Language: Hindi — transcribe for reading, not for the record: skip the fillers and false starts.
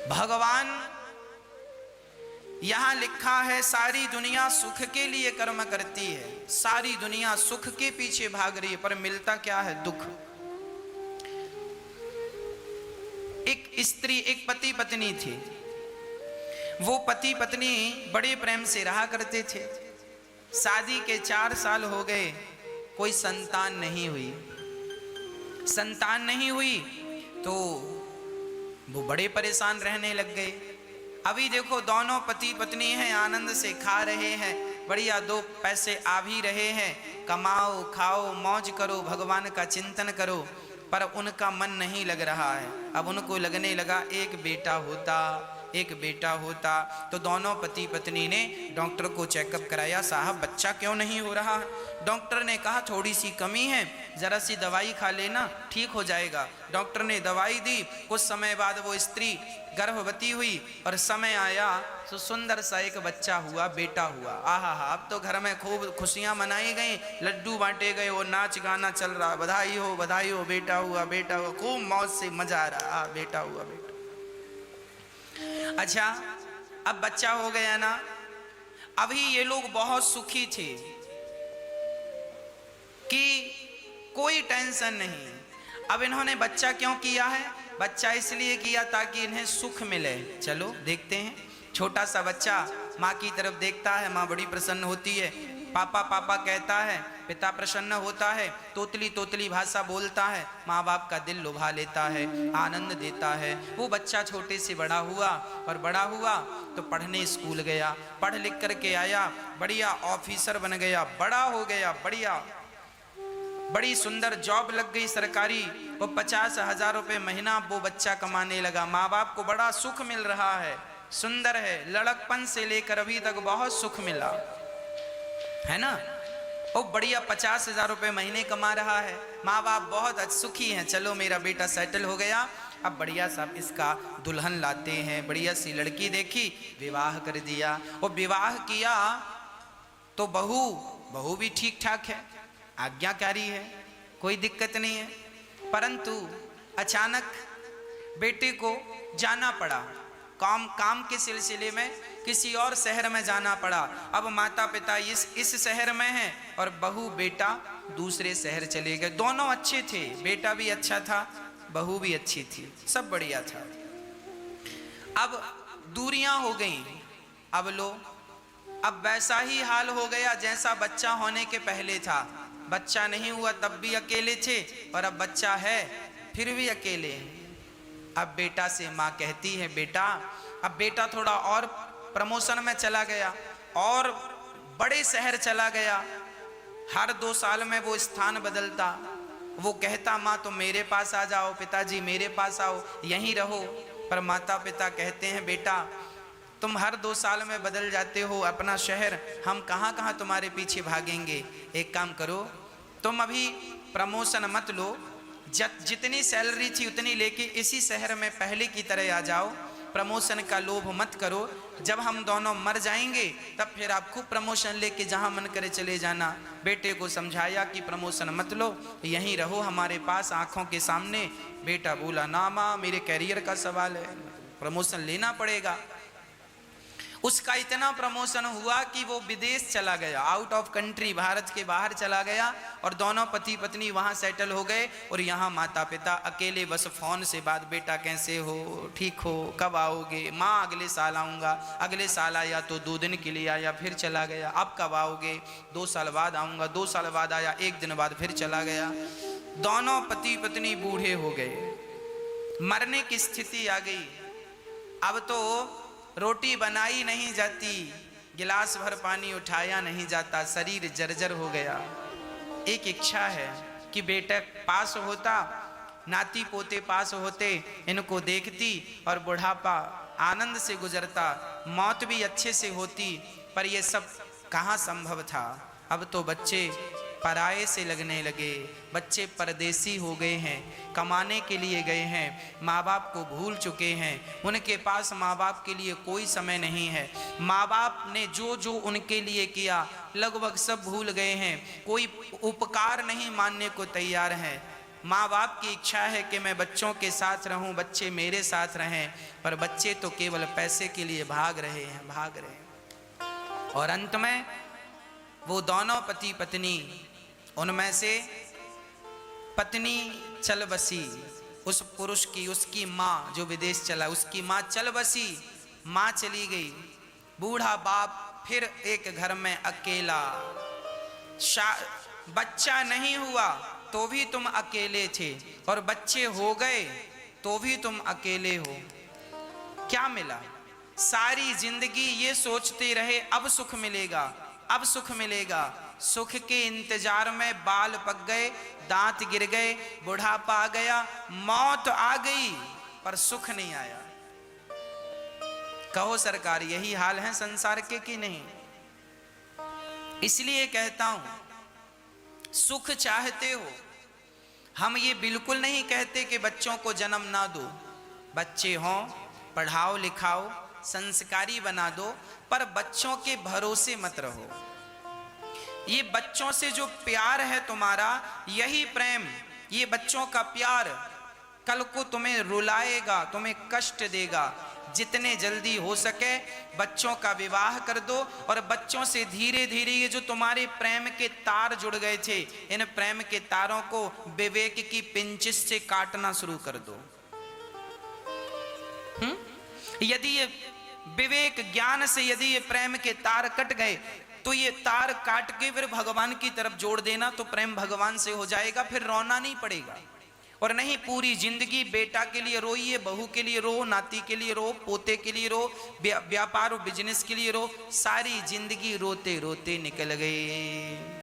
भगवान यहां लिखा है सारी दुनिया सुख के लिए कर्म करती है, सारी दुनिया सुख के पीछे भाग रही है, पर मिलता क्या है? दुख। एक स्त्री, एक पति पत्नी थी, वो पति पत्नी बड़े प्रेम से रहा करते थे। शादी के 4 साल हो गए, कोई संतान नहीं हुई। संतान नहीं हुई तो वो बड़े परेशान रहने लग गए। अभी देखो दोनों पति पत्नी हैं, आनंद से खा रहे हैं, बढ़िया 2 पैसे आ भी रहे हैं, कमाओ खाओ मौज करो, भगवान का चिंतन करो, पर उनका मन नहीं लग रहा है। अब उनको लगने लगा एक बेटा होता, एक बेटा होता। तो दोनों पति पत्नी ने डॉक्टर को चेकअप कराया, साहब बच्चा क्यों नहीं हो रहा है? डॉक्टर ने कहा थोड़ी सी कमी है, जरा सी दवाई खा लेना, ठीक हो जाएगा। डॉक्टर ने दवाई दी, कुछ समय बाद वो स्त्री गर्भवती हुई और समय आया तो सुंदर सा एक बच्चा हुआ, बेटा हुआ। आहा हा, अब तो घर में खूब खुशियां मनाई गई, लड्डू बांटे गए, वो नाच गाना चल रहा, बधाई हो बेटा हुआ, बेटा हुआ, खूब मौज से मजा आ रहा, बेटा हुआ बेटा। अच्छा, अब बच्चा हो गया ना, अभी ये लोग बहुत सुखी थे कि कोई टेंशन नहीं। अब इन्होंने बच्चा क्यों किया है? बच्चा इसलिए किया ताकि इन्हें सुख मिले। चलो देखते हैं। छोटा सा बच्चा माँ की तरफ देखता है, माँ बड़ी प्रसन्न होती है, पापा पापा कहता है, पिता प्रसन्न होता है, तोतली तोतली भाषा बोलता है, माँ बाप का दिल लुभा लेता है, आनंद देता है। वो बच्चा छोटे से बड़ा हुआ और बड़ा हुआ तो पढ़ने स्कूल गया, पढ़ लिख करके आया, बढ़िया ऑफिसर बन गया, बड़ा हो गया, बढ़िया बड़ी सुंदर जॉब लग गई सरकारी, वो 50,000 रुपये महीना वो बच्चा कमाने लगा। माँ बाप को बड़ा सुख मिल रहा है, सुंदर है, लड़कपन से लेकर अभी तक बहुत सुख मिला है ना। वो बढ़िया 50,000 रुपये महीने कमा रहा है, माँ बाप बहुत सुखी हैं, चलो मेरा बेटा सेटल हो गया। अब बढ़िया सा इसका दुल्हन लाते हैं, बढ़िया सी लड़की देखी, विवाह कर दिया। वो विवाह किया तो बहू भी ठीक ठाक है, आज्ञाकारी है, कोई दिक्कत नहीं है, परंतु अचानक बेटे को जाना पड़ा, काम के सिलसिले में किसी और शहर में जाना पड़ा। अब माता पिता इस शहर में हैं और बहू बेटा दूसरे शहर चले गए। दोनों अच्छे थे, बेटा भी अच्छा था, बहू भी अच्छी थी, सब बढ़िया था। अब दूरियां हो गई। अब वैसा ही हाल हो गया जैसा बच्चा होने के पहले था। बच्चा नहीं हुआ तब भी अकेले थे, और अब बच्चा है फिर भी अकेले। अब बेटा से माँ कहती है, बेटा, अब बेटा थोड़ा और प्रमोशन में चला गया और बड़े शहर चला गया। हर 2 साल में वो स्थान बदलता। वो कहता, माँ तुम मेरे पास आ जाओ, पिताजी मेरे पास आओ, यहीं रहो। पर माता पिता कहते हैं, बेटा तुम हर 2 साल में बदल जाते हो अपना शहर, हम कहाँ कहाँ तुम्हारे पीछे भागेंगे। एक काम करो, तुम अभी प्रमोशन मत लो, जितनी सैलरी थी उतनी लेके इसी शहर में पहले की तरह आ जाओ, प्रमोशन का लोभ मत करो। जब हम दोनों मर जाएंगे तब फिर आप खूब प्रमोशन लेके जहाँ मन करे चले जाना। बेटे को समझाया कि प्रमोशन मत लो, यहीं रहो हमारे पास आंखों के सामने। बेटा बोला, ना माँ, मेरे कैरियर का सवाल है, प्रमोशन लेना पड़ेगा। उसका इतना प्रमोशन हुआ कि वो विदेश चला गया, आउट ऑफ कंट्री, भारत के बाहर चला गया, और दोनों पति पत्नी वहां सेटल हो गए। और यहाँ माता पिता अकेले बस फोन से बात, बेटा कैसे हो, ठीक हो, कब आओगे? माँ अगले साल आऊँगा। अगले साल आया तो 2 दिन के लिए आया, फिर चला गया। अब कब आओगे? 2 साल बाद आऊँगा। 2 साल बाद आया, 1 दिन बाद फिर चला गया। दोनों पति पत्नी बूढ़े हो गए, मरने की स्थिति आ गई। अब तो रोटी बनाई नहीं जाती, गिलास भर पानी उठाया नहीं जाता, शरीर जर्जर हो गया। एक इच्छा है कि बेटा पास होता, नाती पोते पास होते, इनको देखती और बुढ़ापा आनंद से गुजरता, मौत भी अच्छे से होती, पर ये सब कहाँ संभव था। अब तो बच्चे पराये से लगने लगे, बच्चे परदेसी हो गए हैं, कमाने के लिए गए हैं, माँ बाप को भूल चुके हैं, उनके पास माँ बाप के लिए कोई समय नहीं है। माँ बाप ने जो जो उनके लिए किया लगभग सब भूल गए हैं, कोई उपकार नहीं मानने को तैयार है। माँ बाप की इच्छा है कि मैं बच्चों के साथ रहूं, बच्चे मेरे साथ रहें, पर बच्चे तो केवल पैसे के लिए भाग रहे हैं। और अंत में वो दोनों पति पत्नी, उनमें से पत्नी चल बसी, उस पुरुष की, उसकी माँ जो विदेश चला, उसकी माँ चल बसी, माँ चली गई, बूढ़ा बाप फिर एक घर में अकेला। बच्चा नहीं हुआ तो भी तुम अकेले थे, और बच्चे हो गए तो भी तुम अकेले हो। क्या मिला? सारी जिंदगी ये सोचते रहे अब सुख मिलेगा, अब सुख मिलेगा। सुख के इंतजार में बाल पक गए, दांत गिर गए, बुढ़ापा आ गया, मौत आ गई, पर सुख नहीं आया। कहो सरकार, यही हाल है संसार के कि नहीं? इसलिए कहता हूं, सुख चाहते हो, हम ये बिल्कुल नहीं कहते कि बच्चों को जन्म ना दो, बच्चे हों, पढ़ाओ लिखाओ, संस्कारी बना दो, पर बच्चों के भरोसे मत रहो। ये बच्चों से जो प्यार है तुम्हारा, यही प्रेम, ये बच्चों का प्यार कल को तुम्हें रुलाएगा, तुम्हें कष्ट देगा। जितने जल्दी हो सके बच्चों का विवाह कर दो, और बच्चों से धीरे धीरे ये जो तुम्हारे प्रेम के तार जुड़ गए थे, इन प्रेम के तारों को विवेक की पिंचिस से काटना शुरू कर दो। यदि ये विवेक ज्ञान से यदि ये प्रेम के तार कट गए, तो ये तार काट के फिर भगवान की तरफ जोड़ देना, तो प्रेम भगवान से हो जाएगा, फिर रोना नहीं पड़ेगा। और नहीं, पूरी जिंदगी बेटा के लिए रोइए, बहू के लिए रो, नाती के लिए रो, पोते के लिए रो, व्यापार और बिजनेस के लिए रो, सारी जिंदगी रोते रोते निकल गई।